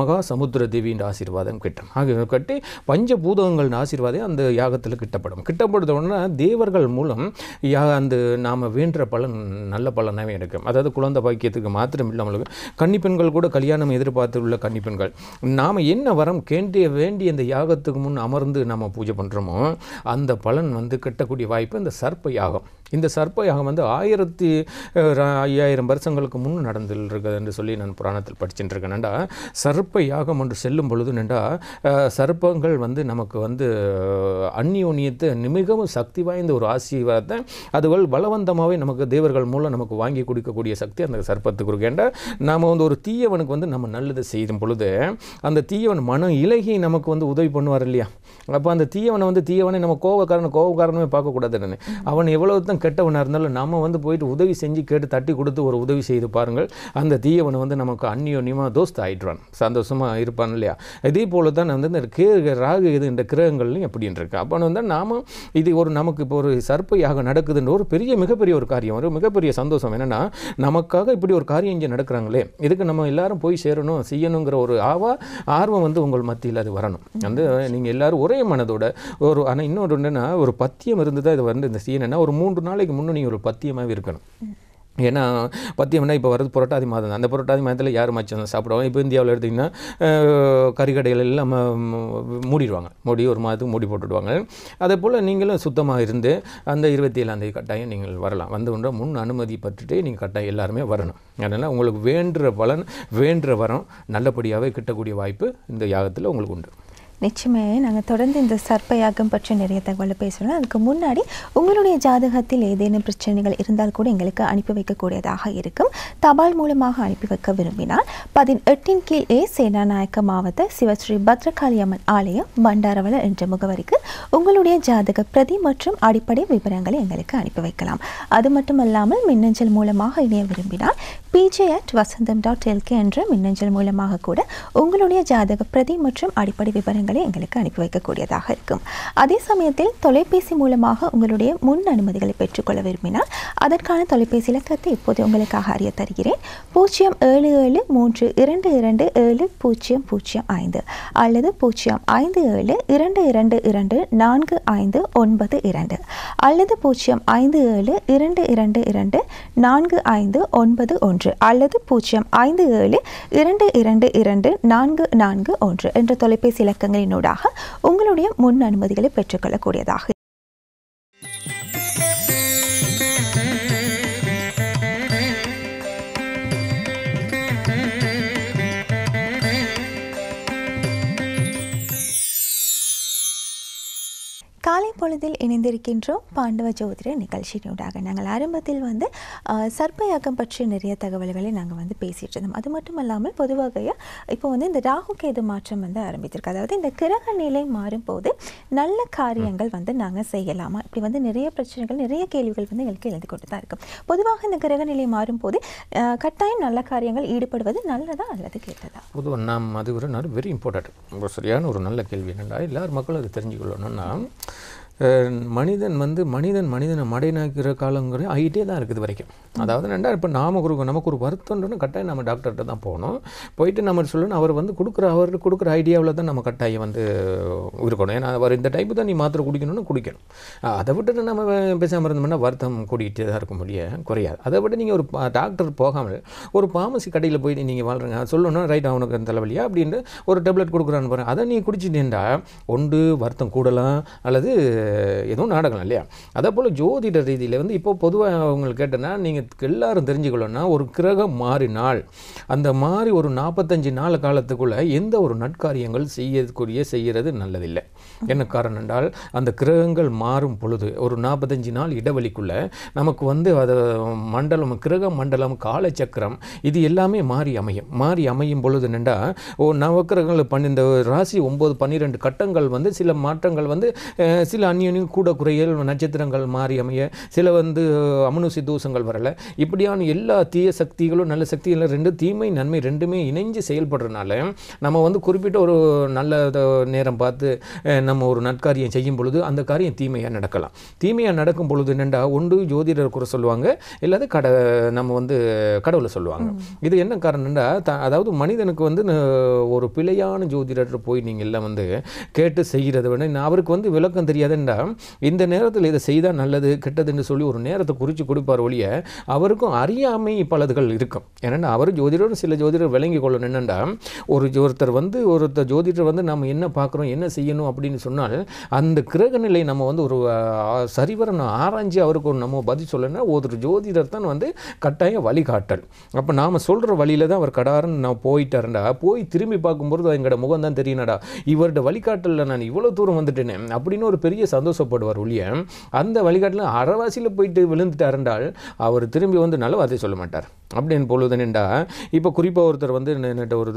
மகா சமுத்திர தேவியின் ஆசீர்வாதம் கிட்டும். ஆகிய கட்டி பஞ்சபூதங்களின் ஆசீர்வாதம் அந்த யாகத்தில் கிட்டப்படுத்தோன்னா தேவர்கள் மூலம் அந்த நாம் வேண்டுற பலன் நல்ல பலனாகவே இருக்கும். அதாவது குழந்தை பாக்கியத்துக்கு மாத்திரம் இல்லாமல் கன்னிப்பெண்கள் கூட கல்யாணம் எதிர்பார்த்து உள்ள கன்னிப்பெண்கள் நாம் என்ன வரம் வேண்டிய இந்த யாகத்துக்கு முன் அமர்ந்து நம்ம பூஜை பண்ணுறோமோ அந்த பலன் வந்து கிட்டக்கூடிய வாய்ப்பு இந்த சர்ப்ப யாகம். இந்த சர்ப்ப யாகம் வந்து 1500 வருஷங்களுக்கு முன் நடந்துருக்குது என்று சொல்லி நான் புராணத்தில் படிச்சுட்டு இருக்கேன்டா. சர்ப்ப யாகம் ஒன்று செல்லும் பொழுது நண்டா சர்ப்பங்கள் வந்து நமக்கு வந்து அந்நியோன்யத்தை மிகவும் சக்தி வாய்ந்த ஒரு ஆசீர்வாதத்தை அதுகள் பலவந்தமாகவே நமக்கு தேவர்கள் மூலம் நமக்கு வாங்கி கொடுக்கக்கூடிய சக்தி அந்த சர்ப்பத்துக்கு இருக்கேன்டா. நாம் வந்து ஒரு தீயவனுக்கு வந்து நம்ம நல்லது செய்யும் பொழுது அந்த தீயவன் மனம் இலகி நமக்கு வந்து உதவி பண்ணுவார் இல்லையா. அப்போ அந்த தீயவனை நம்ம கோவக்காரனே பார்க்கக்கூடாது. அவன் எவ்வளவு தான் கெட்டவனாக இருந்தாலும் நம்ம வந்து போயிட்டு உதவி செஞ்சு கேட்டு தட்டி கொடுத்து ஒரு உதவி செய்து பாருங்கள், அந்த தீயவனை வந்து நமக்கு அந்நியோன்யமாக தோஸ்து ஆயிடுவான், சந்தோஷமாக இருப்பான் இல்லையா. இதே போல தான் வந்து இந்த ராகு இது இந்த கிரகங்கள்லையும் எப்படின்னு இருக்கு. அப்போ வந்து நாம இது நமக்கு இப்போ ஒரு சர்ப்ப யாகம் நடக்குதுன்ற ஒரு மிகப்பெரிய ஒரு காரியம், ஒரு மிகப்பெரிய சந்தோஷம். என்னென்னா நமக்காக இப்படி ஒரு காரியம் இங்கே நடக்கிறாங்களே, இதுக்கு நம்ம எல்லாரும் போய் சேரணும் செய்யணுங்கிற ஒரு ஆர்வம் வந்து உங்கள் மத்தியில் அது வரணும். வந்து நீங்கள் எல்லாரும் ஒரே மனதோட ஆனால் இன்னொரு என்னென்னா ஒரு பத்தியம் இருந்து தான் இது வந்து இந்த சீனா ஒரு 3 நாளைக்கு முன்னே நீங்கள் ஒரு பத்தியமாகவே இருக்கணும். ஏன்னா பத்தியம்னா இப்போ வரது புரட்டாதி மாதம் தான். அந்த புரட்டாதி மாதத்தில் யார் மச்சம் சாப்பிடுவாங்க. இப்போ இந்தியாவில் எடுத்திங்கன்னா கறிக்கடைகள் எல்லாம் மூடிடுவாங்க, ஒரு மாதத்துக்கு மூடி போட்டுடுவாங்க. அதே போல் நீங்களும் சுத்தமாக இருந்து அந்த 27ஆம் தேதி கட்டாயம் நீங்கள் வரலாம். வந்து முன் அனுமதி பட்டுட்டு நீங்கள் கட்டாயம் எல்லாருமே வரணும். அதனால் உங்களுக்கு வேண்டுற வரம் நல்லபடியாகவே கிட்டக்கூடிய வாய்ப்பு இந்த யாகத்தில் உங்களுக்கு உண்டு. நிச்சயமே நாங்கள் தொடர்ந்து இந்த சர்ப்ப யாகம் பற்றி நிறைய தகவலை பேசலாம். அதுக்கு முன்னாடி உங்களுடைய ஜாதகத்தில் ஏதேனும் பிரச்சனைகள் இருந்தால் கூட எங்களுக்கு அனுப்பி வைக்கக்கூடியதாக இருக்கும். தபால் மூலமாக அனுப்பி வைக்க விரும்பினால் 18 கீழ் A சேனாநாயக்க மாவட்ட சிவஸ்ரீ பத்ரகாளி அம்மன் ஆலயம் பண்டாரவள என்ற முகவரிக்கு உங்களுடைய ஜாதக பிரதி மற்றும் அடிப்படை விவரங்களை எங்களுக்கு அனுப்பி வைக்கலாம். அது மட்டுமல்லாமல் மின்னஞ்சல் மூலமாக இணைய விரும்பினால் pj@vasantham.lk என்ற மின்னஞ்சல் மூலமாக கூட உங்களுடைய ஜாதக பிரதி மற்றும் அடிப்படை விவரங்களை எங்களுக்கு அனுப்பி வைக்கக்கூடியதாக இருக்கும். அதே சமயத்தில் தொலைபேசி மூலமாக உங்களுடைய முன் அனுமதிகளை பெற்றுக்கொள்ள விரும்பினால் அதற்கான தொலைபேசி இலக்கத்தை இப்போது உங்களுக்காக அறிய தருகிறேன். 07732270005 அல்லது 05722245592 அல்லது 05722245591 அல்லது 057222441 என்ற தொலைபேசி இலக்கங்களினூடாக உங்களுடைய முன் அனுமதிகளை பெற்றுக்கொள்ளக்கூடியதாக. காலை பொழுதில் இணைந்திருக்கின்றோம் பாண்டவ ஜோதிட நிகழ்ச்சியினூடாக. நாங்கள் ஆரம்பத்தில் சர்ப்பயாகம் பற்றி நிறைய தகவல்களை நாங்கள் பேசிகிட்டு இருந்தோம். அது மட்டும் இல்லாமல் பொதுவாக இப்போ இந்த ராகு கேது மாற்றம் ஆரம்பித்திருக்கு. அதாவது இந்த கிரக நிலை மாறும்போது நல்ல காரியங்கள் நாங்கள் செய்யலாமா, இப்படி நிறைய பிரச்சனைகள் நிறைய கேள்விகள் எங்களுக்கு எழுதி கொண்டு தான் இருக்கும். பொதுவாக இந்த கிரக நிலை மாறும்போது கட்டாயம் நல்ல காரியங்கள் ஈடுபடுவது நல்லதா அல்லது கேட்டதா? பொதுவாக நாம் அது ஒரு வெரி இம்பார்ட்டன்ட் சரியான ஒரு நல்ல கேள்வி. என்னென்னா எல்லார் மக்களும் அதை தெரிஞ்சுக்கொள்ளணும்னா மனிதனை மடைநாக்கிற காலங்கிறது ஆகிட்டே தான் இருக்குது வரைக்கும். அதாவது இப்போ நமக்கு ஒரு வருத்தம்னு கட்டாயம் நம்ம டாக்டர்கிட்ட தான் போகணும். போயிட்டு நம்ம சொல்லணும், அவர் கொடுக்குற ஐடியாவில் தான் நம்ம கட்டாயம் இருக்கணும். ஏன்னா அவர் இந்த டைப்பு தான் நீ மாத்திரை குடிக்கணும்னு குடிக்கணும். அதை விட்டு நம்ம பேசாமல் இருந்தோம்னா வருத்தம் கூடிக்கிட்டே தான் இருக்க குறையாது. அதை விட்டு நீங்கள் ஒரு டாக்டர் போகாமல் ஒரு ஃபார்மசி கடையில் போய் நீங்கள் வாழ்கிறீங்க சொல்லணும், ரைட் அவனுக்கு தலைவலியா அப்படின்னு ஒரு டேப்லெட் கொடுக்குறான்னு பாருங்க. அதை நீ குடிச்சிட்டேன்டா ஒன்று வருத்தம் கூடலாம் அல்லது எதுவும் நடக்கலாம் இல்லையா? அதே போல் ஜோதிட ரீதியில் இப்போ பொதுவாக அவங்களுக்கு கேட்டேன்னா நீங்கள் எல்லாரும் தெரிஞ்சுக்கணும்னா ஒரு கிரகம் மாறினால் அந்த மாதிரி ஒரு 45 நாள் காலத்துக்குள்ளே எந்த ஒரு நட்காரியங்கள் செய்கிறது நல்லதில்லை. என்ன காரணம் என்றால் அந்த கிரகங்கள் மாறும் பொழுது ஒரு 45 நாள் இடைவெளிக்குள்ளே நமக்கு அது மண்டலம் கிரக மண்டலம் காலச்சக்கரம் இது எல்லாமே மாறி அமையும் பொழுது என்னென்னா நவக்கிரகங்கள் இந்த ராசி 9-12 கட்டங்கள் சில மாற்றங்கள் சில அந்நியனும் கூட குறையல் நட்சத்திரங்கள் மாறி அமைய சில அமனுசி தோஷங்கள் வரல. இப்படியான எல்லா தீய சக்திகளும் நல்ல சக்திகளும் ரெண்டு தீமை நன்மை ரெண்டுமே இணைஞ்சு செயல்படுறதுனால நம்ம குறிப்பிட்ட ஒரு நல்ல நேரம் பார்த்து நம்ம ஒரு நற்காரியம் செய்யும் பொழுது அந்த காரியம் தீமையாக நடக்கலாம். தீமையாக நடக்கும் பொழுது என்னென்னா ஒன்று ஜோதிடர் குறை சொல்லுவாங்க, இல்லாத நம்ம கடவுளை சொல்லுவாங்க. இது என்ன காரணம்னா அதாவது மனிதனுக்கு ஒரு பிழையான ஜோதிடர் போய் நீங்கள் எல்லாம் கேட்டு செய்கிறது வேணும். அவருக்கு விளக்கம் தெரியாதுன்றா இந்த நேரத்தில் இதை செய்தால் நல்லது கெட்டதுன்னு சொல்லி ஒரு நேரத்தை குறித்து கொடுப்பார் ஒழிய அவருக்கும் அறியாமை பலதுகள் இருக்கும். ஏன்னா அவர் ஜோதிடரும் சில ஜோதிடர் விளங்கி கொள்ளணும். என்னென்னா ஒருத்தர் ஜோதிடர் நம்ம என்ன பார்க்குறோம் என்ன செய்யணும் அப்படின்னு சொன்னால் அந்த கிரக நிலை நம்ம ஒரு சரிவர ஆராய்ச்சி அவருக்கு நம்ம பதில் சொல்லணும்னா ஒரு ஜோதிடர் தான் கட்டாயம் வழிகாட்டல். அப்போ நாம் சொல்கிற வழியில் தான் அவர் கடாரன்னு நான் போயிட்டாருண்டா போய் திரும்பி பார்க்கும்போது எங்களோட முகம் தான் தெரியும்டா இவரோட வழிகாட்டலில் நான் இவ்வளோ தூரம் வந்துட்டேனே அப்படின்னு ஒரு பெரிய சந்தோஷப்படுவார் ஒழிய அந்த வழிகாட்டில் அறவாசியில் போயிட்டு விழுந்துட்டாருண்டால் அவர் திரும்பி நல்ல வார்த்தை சொல்ல மாட்டார். அப்படின்னு பொழுது நின்றா இப்போ குறிப்பாக ஒருத்தர் என்னட்ட ஒரு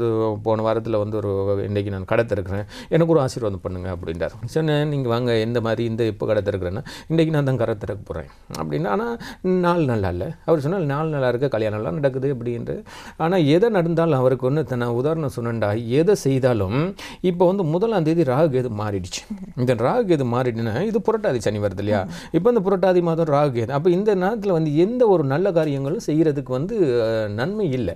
போன வாரத்தில் ஒரு இன்றைக்கி நான் கடை திறக்கிறேன் எனக்கு ஒரு ஆசீர்வாதம் பண்ணுங்க அப்படின்றார். சொன்னேன் நீங்கள் வாங்க எந்த மாதிரி இப்போ கடை திறக்கிறேன்னா இன்றைக்கி நான் தான் கடை திறக்க போகிறேன் அப்படின்னா. ஆனால் 4 நல்லா இல்லை அவர் சொன்னால் 4 நல்லா இருக்க கல்யாணம்லாம் நடக்குது அப்படின்ட்டு. ஆனால் எதை நடந்தாலும் அவருக்கு நான் உதாரணம் சொன்னேன்டா எதை செய்தாலும் இப்போ 1ஆம் தேதி ராகு கேது மாறிடுச்சு. இந்த ராகு கேது மாறிடுன்னா இது புரட்டாதி சனி வருது இல்லையா? இப்போ இந்த புரட்டாதி மாதம் ராகு கேது. அப்போ இந்த நேரத்தில் எந்த ஒரு நல்ல காரியங்களும் செய்கிறதுக்கு நன்மை இல்லை.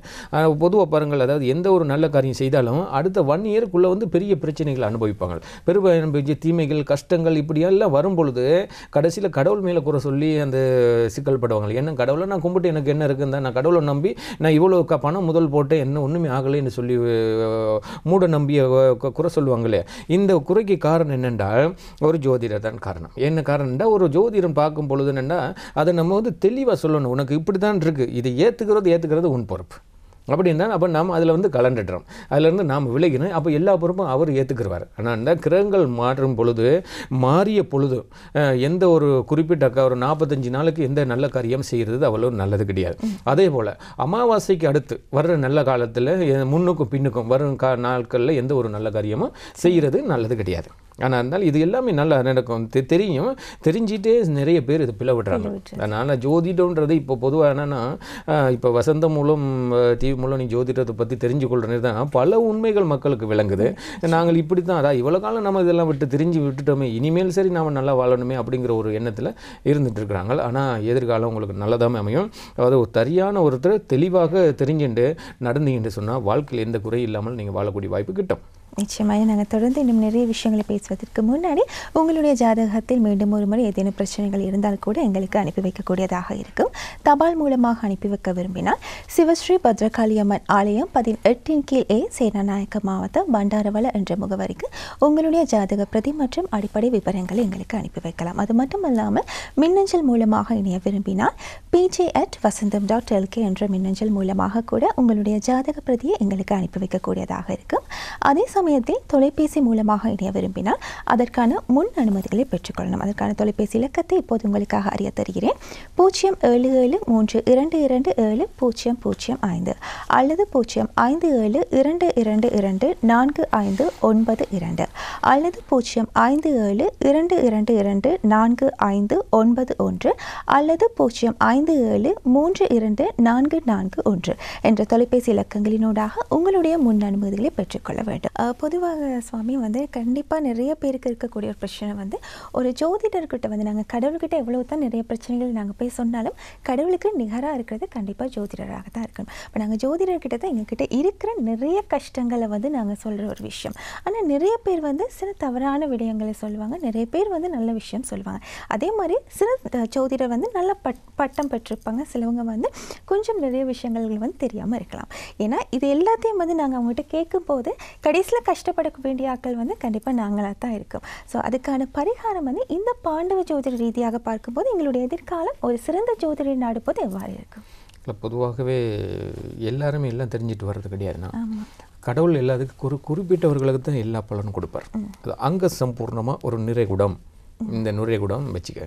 பொதுவாக பாருங்கள், அதாவது எந்த ஒரு நல்ல காரியம் செய்தாலும் அடுத்த 1 இயருக்குள்ளே பெரிய பிரச்சனைகளை அனுபவிப்பாங்க. பெரிய தீமைகள் கஷ்டங்கள் இப்படியெல்லாம் வரும் பொழுது கடைசியில் கடவுள் மேலே குறை சொல்லி அந்த சிக்கல் படுவாங்க. என்ன கடவுளை நான் கும்பிட்டு எனக்கு என்ன இருக்குன்னு தான் நான் கடவுளை நம்பி நான் இவ்வளோ பணம் முதல் போட்டேன் என்ன ஒன்றுமே ஆகலைன்னு சொல்லி மூட நம்பிய குறை சொல்லுவாங்களே. இந்த குறைக்கு காரணம் என்னென்றால் ஒரு ஜோதிடர் தான் காரணம். என்ன காரணம்னா ஒரு ஜோதிடம் பார்க்கும் பொழுது என்னென்னா அதை நம்ம தெளிவாக சொல்லணும். உனக்கு இப்படி தான் இருக்குது, இதை ஏற்றுக்கிறது உன் பொறுப்பு அப்படின்னா அப்போ நாம் அதில் கலண்டுடுறோம். அதிலேருந்து நாம் விலகினோம். அப்போ எல்லா பொறுப்பும் அவர் ஏற்றுக்கிறவார். ஆனால் இந்த கிரகங்கள் மாறும் பொழுது மாறிய பொழுது எந்த ஒரு குறிப்பிட்ட ஒரு 45 நாளுக்கு எந்த நல்ல காரியம் செய்கிறது அவ்வளோ நல்லது கிடையாது. அதே போல் அமாவாசைக்கு அடுத்து வர்ற நல்ல காலத்தில் முன்னுக்கும் பின்னுக்கும் வரும் நாட்களில் எந்த ஒரு நல்ல காரியமும் செய்கிறது நல்லது கிடையாது. ஆனால் இருந்தாலும் இது எல்லாமே நல்லா நடக்கும் தெரியும். தெரிஞ்சிட்டே நிறைய பேர் இது பிளவிடுறாங்க. அதனால் ஜோதிடம்ன்றது இப்போ பொதுவாக என்னென்னா இப்போ வசந்தம் மூலம் டிவி மூலம் நீ ஜோதிடத்தை பற்றி தெரிஞ்சு கொள்றது தான் பல உண்மைகள் மக்களுக்கு விளங்குது. நாங்கள் இப்படி தான் அதான் இவ்வளோ காலம் நம்ம இதெல்லாம் விட்டுட்டோமே, இனிமேல் சரி நாம் நல்லா வாழணுமே அப்படிங்கிற ஒரு எண்ணத்தில் இருந்துட்டு இருக்கிறாங்க. ஆனால் எதிர்காலம் உங்களுக்கு நல்லதாமே அமையும். அதாவது ஒரு சரியான ஒருத்தர் தெளிவாக தெரிஞ்சுட்டு நடந்தீங்கன்னு சொன்னால் வாழ்க்கையில் எந்த குறை இல்லாமல் நீங்கள் வாழக்கூடிய வாய்ப்பு கிட்டும். நிச்சயமாக நாங்கள் தொடர்ந்து இன்னும் நிறைய விஷயங்களை பேசுவதற்கு முன்னாடி உங்களுடைய ஜாதகத்தில் மீண்டும் ஒரு முறை ஏதேனும் பிரச்சனைகள் இருந்தால் கூட எங்களுக்கு அனுப்பி வைக்கக்கூடியதாக இருக்கும். தபால் மூலமாக அனுப்பி வைக்க விரும்பினால் சிவஸ்ரீ பத்ரகாளி அம்மன் ஆலயம் 18 கீழ் A, சேனாநாயக்க மாவட்டம், பண்டாரவள என்ற முகவரிக்கு உங்களுடைய ஜாதக பிரதி மற்றும் அடிப்படை விவரங்களை எங்களுக்கு அனுப்பி வைக்கலாம். அது மட்டுமல்லாமல் மின்னஞ்சல் மூலமாக இணைய விரும்பினால் pj@vasantham.lk என்ற மின்னஞ்சல் மூலமாக கூட உங்களுடைய ஜாதக பிரதியை எங்களுக்கு அனுப்பி வைக்கக்கூடியதாக இருக்கும். அதே சமயத்தில் தொலைபேசி மூலமாக இணைய விரும்பினால் அதற்கான முன் அனுமதிகளை பெற்றுக்கொள்ளணும். அதற்கான தொலைபேசி இலக்கத்தை இப்போது உங்களுக்காக அறிய தருகிறேன். 07732270005 அல்லது 05722245592 அல்லது 05722245591 அல்லது 057324441 என்ற தொலைபேசி இலக்கங்களினூடாக உங்களுடைய முன் அனுமதிகளை பெற்றுக்கொள்ள வேண்டும். பொதுவாக சுவாமி கண்டிப்பாக நிறைய பேருக்கு இருக்கக்கூடிய ஒரு பிரச்சனை ஒரு ஜோதிடர்கிட்ட நாங்கள் கடவுள்கிட்ட எவ்வளோ தான் நிறைய பிரச்சனைகள் நாங்கள் போய் சொன்னாலும் கடவுளுக்கு நிகராக இருக்கிறது கண்டிப்பாக ஜோதிடராக தான் இருக்கணும். இப்போ நாங்கள் ஜோதிடர்கிட்ட தான் எங்ககிட்ட இருக்கிற நிறைய கஷ்டங்களை நாங்கள் சொல்கிற ஒரு விஷயம். ஆனால் நிறைய பேர் சில தவறான விடயங்களை சொல்லுவாங்க, நிறைய பேர் நல்ல விஷயம் சொல்லுவாங்க. அதே மாதிரி சில ஜோதிடர் நல்ல பட்டம் பெற்றிருப்பாங்க, சிலவங்க கொஞ்சம் நிறைய விஷயங்கள் தெரியாமல் இருக்கலாம். ஏன்னா இது எல்லாத்தையும் நாங்கள் அவங்ககிட்ட கேட்கும்போது கடைசியில் கஷ்டப்பட வேண்டிய ஆட்கள் கண்டிப்பாக நாங்களாக தான் இருக்கும். ஸோ அதுக்கான பரிகாரம் இந்த பாண்டவ ஜோதிட ரீதியாக பார்க்கும்போது எங்களுடைய எதிர்காலம் ஒரு சிறந்த ஜோதிடரை நாடும்போது எவ்வாறு இருக்கும்? இல்லை, பொதுவாகவே எல்லாருமே எல்லாம் தெரிஞ்சுட்டு வர்றது கிடையாதுன்னா கடவுள் எல்லாத்துக்கும் குறிப்பிட்டவர்களுக்கு தான் எல்லா பலனும் கொடுப்பார். அது அங்க சம்பூர்ணமாக ஒரு நிறைகுடம், இந்த நிறைகுடம் வச்சுக்க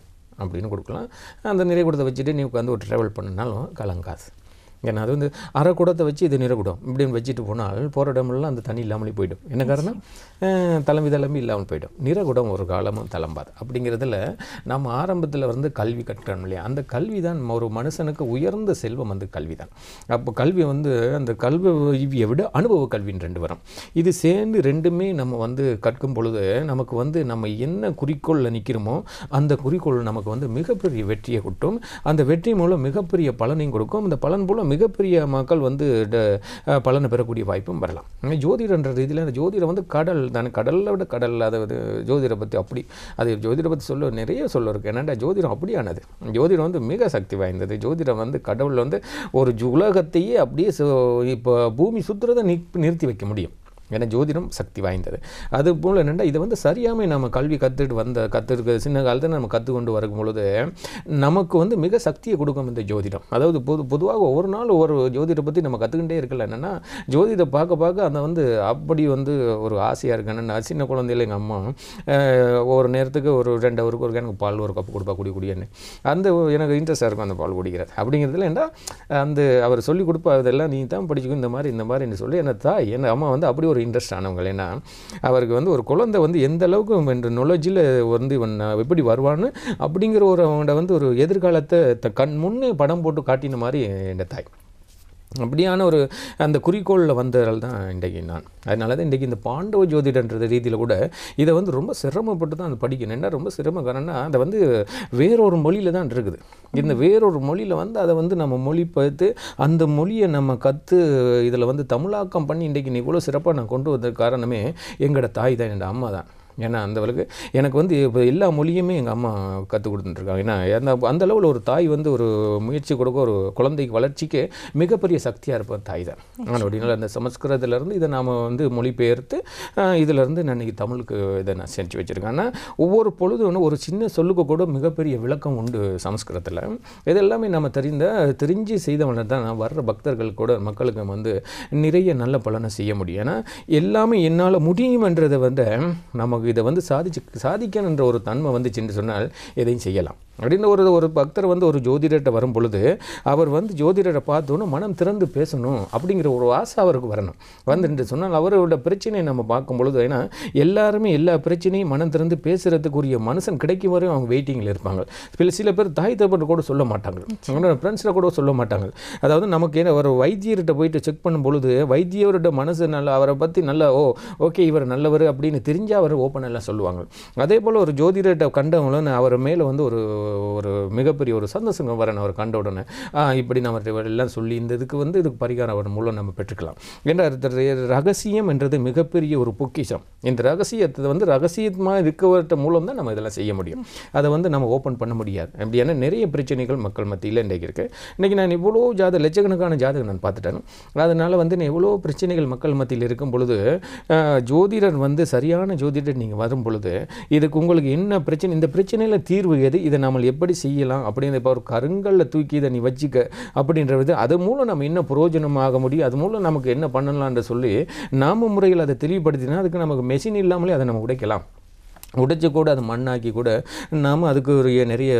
அப்படின்னு கொடுக்கலாம். அந்த நிறைகுடத்தை வச்சுட்டு நீ உட்காந்து ஒரு ட்ராவல் பண்ணினாலும் கலங்காது. ஏன்னா அது அரை குடத்தை வச்சு இது நிறைகுடம் இப்படின்னு வச்சுட்டு போனால் போகிற இடமெல்லாம் அந்த தண்ணி இல்லாமலே போய்டும். என்ன காரணம்? தளம்பி இல்லாமல் போய்டும். நிறைகுடம் ஒரு காலமும் தளம்பாது. அப்படிங்கிறதுல நம்ம ஆரம்பத்தில் கல்வி கட்டுறோம் இல்லையா, அந்த கல்வி தான் ஒரு மனுஷனுக்கு உயர்ந்த செல்வம் கல்வி தான். அப்போ கல்வி அந்த கல்வியை விட அனுபவ கல்வின்னு 2 வரும். இது சேர்ந்து ரெண்டுமே நம்ம கற்கும் பொழுது நமக்கு நம்ம என்ன குறிக்கோளில் நிற்கிறோமோ அந்த குறிக்கோள் நமக்கு மிகப்பெரிய வெற்றியை கொடுக்கும். அந்த வெற்றி மூலம் மிகப்பெரிய பலனையும் கொடுக்கும். அந்த பலன் மூலம் மிகப்பெரிய மக்கள் பலனை பெறக்கூடிய வாய்ப்பும் வரலாம். ஜோதிடன்ற ரீதியில் அந்த ஜோதிடம் கடல் தானே, கடலில் விட கடல். அதாவது ஜோதிடரை பற்றி அப்படி அது ஜோதிடரை பற்றி நிறைய சொல்ல இருக்குது. என்னென்னா ஜோதிடம் அப்படியானது. ஜோதிடம் மிக சக்தி வாய்ந்தது. ஜோதிடம் கடவுள் ஒரு உலகத்தையே அப்படியே இப்போ பூமி சுற்றுறதை நிறுத்தி வைக்க முடியும். ஏன்னா ஜோதிடம் சக்தி வாய்ந்தது. அது போல் என்னென்னா இதை சரியாமல் நம்ம கல்வி கற்றுருக்க சின்ன காலத்தில் நம்ம கற்றுக்கொண்டு வரும் பொழுது நமக்கு மிக சக்தியை கொடுக்கும் இந்த ஜோதிடம். அதாவது பொதுவாக ஒவ்வொரு நாள் ஒவ்வொரு ஜோதிடம் பற்றி நம்ம கற்றுக்கிட்டே இருக்கல. என்னென்னா ஜோதிடம் பார்க்க அந்த அப்படி ஒரு ஆசையாக இருக்கு. என்னென்னா சின்ன குழந்தையில எங்கள் அம்மா ஒரு நேரத்துக்கு ஒரு 2 ஹவருக்கு ஒரு எனக்கு பால் ஒரு கப்பு கொடுப்பா குடின்னு எனக்கு இன்ட்ரெஸ்டாக இருக்கும் அந்த பால் குடிக்கிறது. அப்படிங்கிறதுல என்ன அவர் சொல்லிக் கொடுப்பா, அதெல்லாம் நீ தான் படிச்சுக்கும் இந்த மாதிரி சொல்லி என்ன தாய் என் அம்மா அப்படி ஒரு இன்ட்ரெஸ்ட் ஆனவங்க. ஏன்னா அவருக்கு ஒரு குழந்தை எந்த அளவுக்கு நாலேஜில் இவன் எப்படி வருவான்னு அப்படிங்கிற அவங்கள்ட ஒரு எதிர்காலத்தை கண் முன்னே படம் போட்டு காட்டின மாதிரி என் தாய். அப்படியான அந்த குறிக்கோளில் வந்ததால் தான் இன்றைக்கு நான். அதனால தான் இன்றைக்கி இந்த பாண்டவ ஜோதிடன்ற ரீதியில் கூட இதை ரொம்ப சிரமப்பட்டு தான் படிக்கணும். என்ன ரொம்ப சிரமக்காரன்னா அதை வேறொரு மொழியில் தான் இருக்குது. இந்த வேறொரு மொழியில் அதை நம்ம மொழிபெயர்த்து அந்த மொழியை நம்ம கற்று இதில் தமிழாக்கம் பண்ணி இன்றைக்கி இவ்வளோ சிறப்பாக நான் கொண்டு வந்ததுக்கு காரணமே எங்களோட தாய் தான், என்னோட அம்மா தான். ஏன்னா அந்தளவுக்கு எனக்கு இப்போ எல்லா மொழியுமே எங்கள் அம்மா கற்றுக் கொடுத்துட்டுருக்காங்க. ஏன்னா அந்த அளவில் ஒரு தாய் ஒரு முயற்சி கொடுக்க ஒரு குழந்தைக்கு வளர்ச்சிக்கு மிகப்பெரிய சக்தியாக இருப்ப தாய் தான். ஆனால் அப்படின்னால அந்த சமஸ்கிருதத்துலேருந்து இதை நாம் மொழிபெயர்த்து இதிலேருந்து நான் இன்றைக்கி தமிழுக்கு இதை நான் செஞ்சு வச்சுருக்கேன். ஆனால் ஒவ்வொரு பொழுதும் ஒரு சின்ன சொல்லுக்கு கூட மிகப்பெரிய விளக்கம் உண்டு சமஸ்கிருதத்தில். இதெல்லாமே நம்ம தெரிஞ்சு செய்தவன தான் வர்ற பக்தர்கள் கூட மக்களுக்கு நிறைய நல்ல பலனை செய்ய முடியும். ஏன்னா எல்லாமே என்னால் முடியுமென்றதை நமக்கு இதை சாதிக்கணுன்ற ஒரு தன்மை வந்துச்சுன்னு சொன்னால் எதையும் செய்யலாம். அப்படின்னு ஒரு பக்தர் வந்து ஒரு ஜோதிடர்கிட்ட வரும் பொழுது அவர் வந்து ஜோதிடரை பார்த்தோன்னு மனம் திறந்து பேசணும் அப்படிங்கிற ஒரு ஆசை அவருக்கு வரணும். வந்துட்டு சொன்னால் அவரோட பிரச்சனையை நம்ம பார்க்கும் பொழுது, ஏன்னா எல்லாருமே எல்லா பிரச்சனையும் மனம் திறந்து பேசுகிறதுக்குரிய மனுஷன் கிடைக்கும் வரையும் அவங்க வெயிட்டிங்கில் இருப்பாங்க. சில பேர் தாய் தகப்பன் கூட சொல்ல மாட்டாங்க, அவங்களோட ஃப்ரெண்ட்ஸில் கூட சொல்ல மாட்டாங்க. அதாவது நமக்கு என்ன ஒரு வைத்தியர்கிட்ட போயிட்டு செக் பண்ணும் பொழுது வைத்தியரோட மனசு நல்லா அவரை பற்றி நல்லா ஓகே இவர் நல்லவர் அப்படின்னு தெரிஞ்சால் அவர் ஓப்பன் எல்லாம் சொல்லுவாங்க. அதே போல் ஒரு ஜோதிடர்கிட்ட கண்டவங்களும் அவர் மேலே வந்து ஒரு மிகப்பெரிய ஒரு சந்தோஷம் வரணும். அவர் கண்ட உடனே இப்படி நம்ம எல்லாம் சொல்லி இந்த இதுக்கு வந்து இதுக்கு பரிகாரம் அவர் மூலம் நம்ம பெற்றுக்கலாம் என்ற ரகசியம் என்றது மிகப்பெரிய ஒரு பொக்கிஷம். இந்த ரகசியத்தை வந்து ரகசியமாக இருக்கவர்கிட்ட மூலம் தான் நம்ம இதெல்லாம் செய்ய முடியும். அதை வந்து நம்ம ஓப்பன் பண்ண முடியாது. அப்படியான நிறைய பிரச்சனைகள் மக்கள் மத்தியில் இன்றைக்கு இருக்குது. இன்றைக்கி நான் இவ்வளோ லட்சக்கணக்கான ஜாதகம் நான் பார்த்துட்டேன். அதனால் வந்து எவ்வளோ பிரச்சனைகள் மக்கள் மத்தியில் இருக்கும் பொழுது ஜோதிடர் வந்து சரியான ஜோதிடர் நீங்கள் வரும் பொழுது இதுக்கு உங்களுக்கு என்ன பிரச்சனை, இந்த பிரச்சனையில் தீர்வு எது, இதை நம்ம எப்படி செய்யலாம் அப்படின்னு இப்போ ஒரு கருங்கல்ல தூக்கி இதை நீ வச்சுக்க அப்படின்றது அது மூலம் நம்ம என்ன பிரயோஜனமாக முடியும், அது மூலம் நமக்கு என்ன பண்ணலாம்னு சொல்லி நாம முறையில் அதை தெளிவுபடுத்தினா அதுக்கு நமக்கு மெஷின் இல்லாமலே அதை நம்ம உடைக்கலாம். உடைச்சு கூட அது மண்ணாக்கி கூட நாம் அதுக்கு ஒரு நிறைய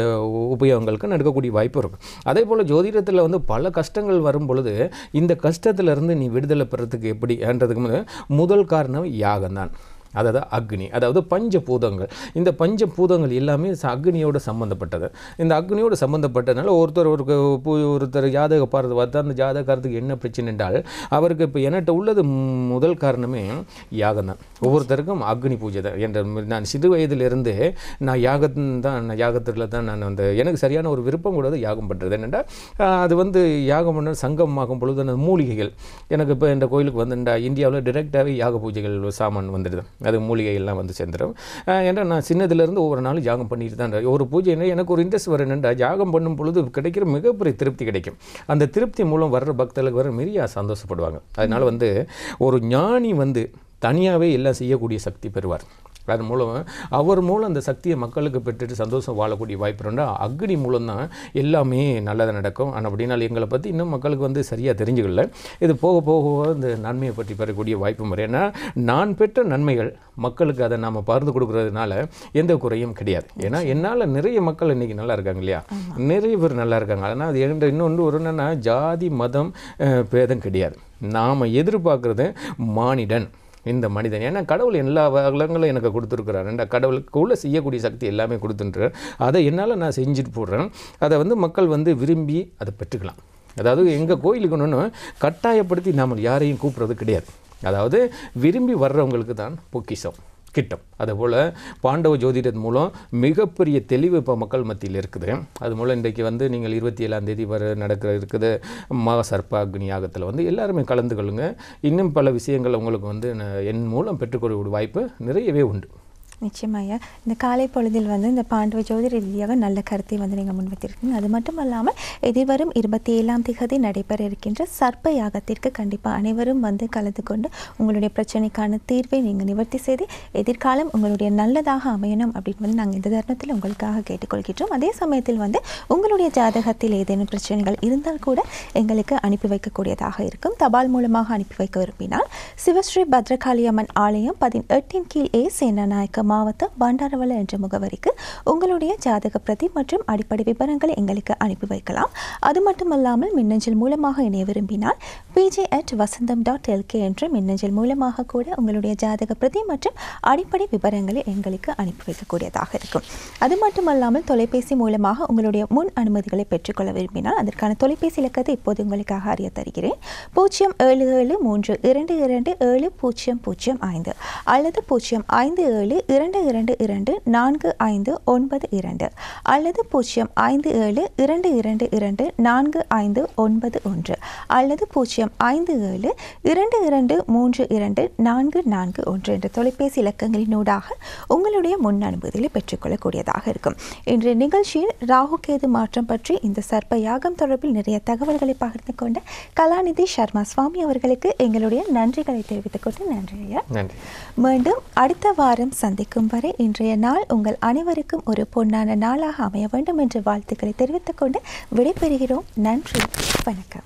உபயோகங்களுக்கு நடக்கக்கூடிய வாய்ப்பு இருக்கும். அதே போல் ஜோதிடத்தில் வந்து பல கஷ்டங்கள் வரும் பொழுது இந்த கஷ்டத்திலிருந்து நீ விடுதலை பெறத்துக்கு எப்படின்றதுக்கு முதல் காரணம் யாகம்தான். அதாவது அக்னி, அதாவது பஞ்சபூதங்கள். இந்த பஞ்சபூதங்கள் எல்லாமே அக்னியோடு சம்மந்தப்பட்டது. இந்த அக்னியோடு சம்மந்தப்பட்டதுனால ஒருத்தர் ஜாதக பார்த்தா அந்த ஜாதகத்துக்கு என்ன பிரச்சனை என்றால் அவருக்கு இப்போ என்கிட்ட உள்ளது முதல் காரணமே யாகம் தான். ஒவ்வொருத்தருக்கும் அக்னி பூஜை தான். என்ற நான் சிறு வயதிலிருந்து நான் யாகத்தில் தான் நான் வந்து எனக்கு சரியான ஒரு விருப்பம் கூடாது யாகம் பண்ணுறது. என்னென்னா அது வந்து யாகம் பண்ண சங்கமாகும் பொழுது அந்த மூலிகைகள் எனக்கு இப்போ இந்த கோயிலுக்கு வந்து இந்தியாவில் டிரெக்டாகவே யாக பூஜைகள் சாமான் வந்துடுது. அது மூலிகைகள்லாம் வந்து சேர்ந்துடும். ஏன்னா நான் சின்னதுலேருந்து ஒவ்வொரு நாளும் யாகம் பண்ணிட்டு தான் ஒரு பூஜை எனக்கு ஒரு இன்ட்ரெஸ்ட் வர என்னென்னா யாகம் பண்ணும் பொழுது கிடைக்கிற மிகப்பெரிய திருப்தி கிடைக்கும். அந்த திருப்தி மூலம் வர்ற பக்தர்களுக்கு வர நிறைய சந்தோஷப்படுவாங்க. அதனால் வந்து ஒரு ஞானி வந்து தனியாகவே எல்லாம் செய்யக்கூடிய சக்தி பெறுவார். அது மூலம் அவர் மூலம் அந்த சக்தியை மக்களுக்கு பெற்றுட்டு சந்தோஷம் வாழக்கூடிய வாய்ப்பு இருந்தால் அக்னி மூலம்தான் எல்லாமே நல்லது நடக்கும். ஆனால் அப்படின்னாலும் எங்களை பற்றி இன்னும் மக்களுக்கு வந்து சரியாக தெரிஞ்சுக்கல. இது போக போக இந்த நன்மையை பற்றி பெறக்கூடிய வாய்ப்பு முறை. ஏன்னா நான் பெற்ற நன்மைகள் மக்களுக்கு அதை நாம் பகிர்ந்து கொடுக்குறதுனால எந்த குறையும் கிடையாது. ஏன்னா என்னால் நிறைய மக்கள் இன்றைக்கி நல்லா இருக்காங்க இல்லையா, நிறைய பேர் நல்லா இருக்காங்க. அதனால் அது என்கிட்ட இன்னொன்று ஒரு என்னென்னா ஜாதி மதம் பேதம் கிடையாது. நாம் எதிர்பார்க்குறது மானிடன், இந்த மனிதன். ஏன்னா கடவுள் எல்லா வளங்களும் எனக்கு கொடுத்துருக்குறாரு. இந்த கடவுளுக்குள்ளே செய்யக்கூடிய சக்தி எல்லாமே கொடுத்துட்டு அதை என்னால் நான் செஞ்சுட்டு போடுறேன். அதை வந்து மக்கள் வந்து விரும்பி அதை பெற்றுக்கலாம். அதாவது எங்கள் கோயிலுக்கு ஒன்று கட்டாயப்படுத்தி நாம் யாரையும் கூப்பிட்றது கிடையாது. அதாவது விரும்பி வர்றவங்களுக்கு தான் பொக்கிஷம் கிட்டும். அதுபோல் பாண்டவ ஜோதிடர் மூலம் மிகப்பெரிய தெளிவு இப்போ மக்கள் மத்தியில் இருக்குது. அது மூலம் இன்றைக்கு வந்து நீங்கள் 27ஆம் தேதி இருக்குது மகா சர்ப்ப அக்னி யாகத்தில் வந்து எல்லாருமே கலந்து கொள்ளுங்க. இன்னும் பல விஷயங்கள் உங்களுக்கு வந்து என் மூலம் பெற்றுக்கொள்ளக்கூடிய வாய்ப்பு நிறையவே உண்டு. நிச்சயமாக இந்த காலை பொழுதில் வந்து இந்த பாண்டவ ஜோதிட ரீதியாக நல்ல கருத்தை வந்து நீங்கள் முன்வைத்திருக்கீங்க. அது மட்டும் இல்லாமல் எதிர்வரும் 27ஆம் தேதி நடைபெற இருக்கின்ற சர்ப்ப யாகத்திற்கு கண்டிப்பாக அனைவரும் வந்து கலந்து கொண்டு உங்களுடைய பிரச்சனைக்கான தீர்வை நீங்கள் நிவர்த்தி செய்து எதிர்காலம் உங்களுடைய நல்லதாக அமையணும் அப்படின்னு வந்து நாங்கள் இந்த தருணத்தில் உங்களுக்காக கேட்டுக்கொள்கின்றோம். அதே சமயத்தில் வந்து உங்களுடைய ஜாதகத்தில் ஏதேனும் பிரச்சனைகள் இருந்தால் கூட எங்களுக்கு அனுப்பி வைக்கக்கூடியதாக இருக்கும். தபால் மூலமாக அனுப்பி வைக்க விரும்பினால் சிவஸ்ரீ பத்ரகாளி அம்மன் ஆலயம் 18 கீழ் ஏ சேனாநாயக்க மாவட்டம் பண்டாரவள என்ற முகவரிக்கு உங்களுடைய ஜாதக பிரதி மற்றும் அடிப்படை விவரங்களை எங்களுக்கு அனுப்பி வைக்கலாம். அது மட்டுமல்லாமல் மின்னஞ்சல் மூலமாக இணைய விரும்பினால் pj@vasantham.lk என்ற மின்னஞ்சல் மூலமாக கூட உங்களுடைய ஜாதக பிரதி மற்றும் அடிப்படை விவரங்களை எங்களுக்கு அனுப்பி வைக்கக்கூடியதாக இருக்கும். அது மட்டுமல்லாமல் தொலைபேசி மூலமாக உங்களுடைய முன் அனுமதிகளை பெற்றுக்கொள்ள விரும்பினால் அதற்கான தொலைபேசி இலக்கத்தை இப்போது உங்களுக்காக அறிய தருகிறேன். 07732277005 அல்லது 05722245292 அல்லது 057222451 அல்லது 05722323441 என்ற தொலைபேசி இலக்கங்களினூடாக உங்களுடைய முன் அனுமதிகளை பெற்றுக்கொள்ளக்கூடியதாக இருக்கும். இன்றைய நிகழ்ச்சியில் ராகு கேது மாற்றம் பற்றி இந்த சர்ப்ப யாகம் தொடர்பில் நிறைய தகவல்களை பகிர்ந்து கொண்ட கலாநிதி சர்மா சுவாமி அவர்களுக்கு எங்களுடைய நன்றிகளை தெரிவித்துக் கொண்டு நன்றி ஐயா. மீண்டும் அடுத்த வாரம் சந்திக்கும் வரை இன்றைய நாள் உங்கள் அனைவருக்கும் ஒரு பொன்னான நாளாக அமைய வேண்டும் என்ற வாழ்த்துக்களை தெரிவித்துக் கொண்டு விடைபெறுகிறோம். நன்றி, வணக்கம்.